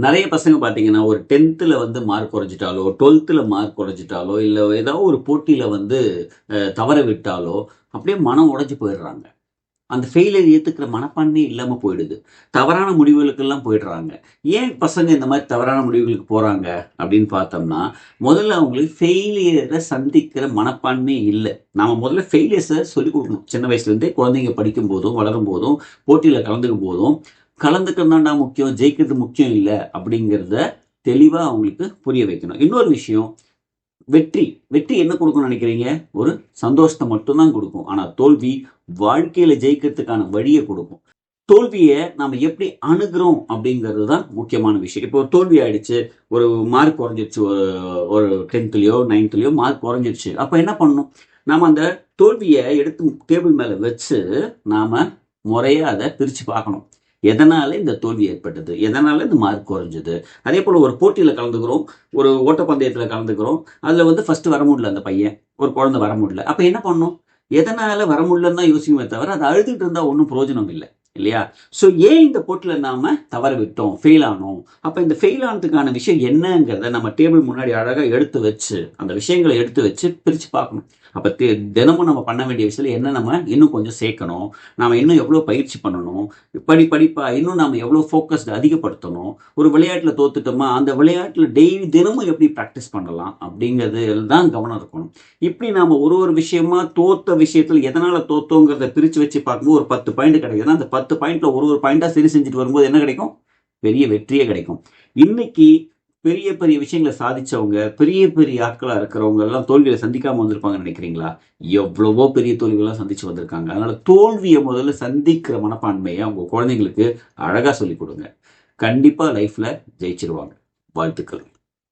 நிறைய பசங்க பார்த்தீங்கன்னா, ஒரு 10த்ல வந்து மார்க் குறைஞ்சிட்டாலோ, 12த்ல மார்க் குறைஞ்சிட்டாலோ, இல்ல ஏதோ ஒரு போட்டியில வந்து தவற விட்டாலோ, அப்படியே மனம் உடைஞ்சு போயிடுறாங்க. அந்த ஃபெயிலியர் ஏத்துக்கிற மனப்பான்மையே இல்லாம போயிடுது. தவறான முடிவுகளுக்கெல்லாம் போயிடுறாங்க. ஏன் பசங்க இந்த மாரி தவறான முடிவுகளுக்கு போறாங்க அப்படின்னு பார்த்தோம்னா, முதல்ல அவங்களுக்கு ஃபெயிலியர சந்திக்கிற மனப்பான்மையே இல்ல. நாம முதல்ல ஃபெயிலியர்ஸ சொல்லிக் குடுக்கணும். சின்ன வயசுலேருந்தே குழந்தைங்க படிக்கும்போதும், வளரும்போதும், போட்டியில கலந்துக்கும் போதும், கலந்துக்கிறது தான்டா முக்கியம், ஜெயிக்கிறது முக்கியம் இல்ல அப்படிங்கிறத தெளிவா அவங்களுக்கு புரிய வைக்கணும். இன்னொரு விஷயம், வெற்றி வெற்றி என்ன கொடுக்கும்னு நினைக்கிறீங்க? ஒரு சந்தோஷத்தை மட்டும் தான் கொடுக்கும். ஆனா தோல்வி வாழ்க்கையில ஜெயிக்கிறதுக்கான வழியை கொடுக்கும். தோல்வியை நாம எப்படி அணுகுறோம் அப்படிங்கிறது தான் முக்கியமான விஷயம். இப்போ ஒரு தோல்வி ஆயிடுச்சு, ஒரு மார்க் குறைஞ்சிருச்சு, ஒரு ஒரு 10த்லயோ 9த்லயோ மார்க் குறைஞ்சிருச்சு. அப்ப என்ன பண்ணணும்? நாம அந்த தோல்வியை எடுத்து டேபிள் மேல வச்சு நாம முறையா அதை பிரிச்சு பார்க்கணும். எதனால இந்த தோல்வி ஏற்பட்டது, எதனால இந்த மார்க் குறைஞ்சது. அதே போல ஒரு போட்டியில கலந்துக்கிறோம், ஒரு ஓட்டப்பந்தயத்துல கலந்துக்கிறோம். அதுல வந்து ஃபர்ஸ்ட் வர முடியல அந்த பையன், ஒரு குழந்தை வர முடியல. அப்ப என்ன பண்ணும்? எதனால வர முடியலன்னு தான் யோசிக்குமே தவிர, அது அழுதுட்டு இருந்தா ஒன்றும் பிரயோஜனம் இல்லை, இல்லையா? ஸோ ஏன் இந்த போட்டியில நாம தவற விட்டோம், ஃபெயில் ஆனோம். அப்ப இந்த ஃபெயில் ஆனதுக்கான விஷயம் என்னங்கிறத நம்ம டேபிள் முன்னாடி அழகா எடுத்து வச்சு, அந்த விஷயங்களை எடுத்து வச்சு பிரிச்சு பார்க்கணும். அப்ப தினமும் நம்ம பண்ண வேண்டிய விஷயத்துல என்ன நம்ம இன்னும் கொஞ்சம் சேர்க்கணும், நாம இன்னும் எவ்வளவு பயிற்சி பண்ணணும், படிப்பா இன்னும் நாம எவ்வளவு ஃபோக்கஸ்டு அதிகப்படுத்தணும். ஒரு விளையாட்டுல தோத்துட்டோமா, அந்த விளையாட்டுல டெய்லி தினமும் எப்படி ப்ராக்டிஸ் பண்ணலாம் அப்படிங்கிறது தான் கவனம் இருக்கணும். இப்படி நாம ஒரு ஒரு விஷயமா தோத்த விஷயத்துல எதனால தோத்தோங்கிறத பிரிச்சு வச்சு பார்க்கும்போது ஒரு 10 பாயிண்ட் கிடைக்குதுன்னா, அந்த 10 பாயிண்ட்ல ஒரு ஒரு பாயிண்டா சரி செஞ்சுட்டு வரும்போது என்ன கிடைக்கும்? பெரிய வெற்றியே கிடைக்கும். இன்னைக்கு பெரிய பெரிய விஷயங்களை சாதிச்சவங்க, பெரிய பெரிய ஆட்களா இருக்கிறவங்க எல்லாம் தோல்வியை சந்திக்காம வந்திருப்பாங்கன்னு நினைக்கிறீங்களா? எவ்வளவோ பெரிய தோல்விகள்லாம் சந்திச்சு வந்திருக்காங்க. அதனால தோல்வியை முதல்ல சந்திக்கிற மனப்பான்மையை உங்க குழந்தைங்களுக்கு அழகா சொல்லிக் கொடுங்க. கண்டிப்பா லைஃப்ல ஜெயிச்சிருவாங்க. வாழ்த்துக்கள்.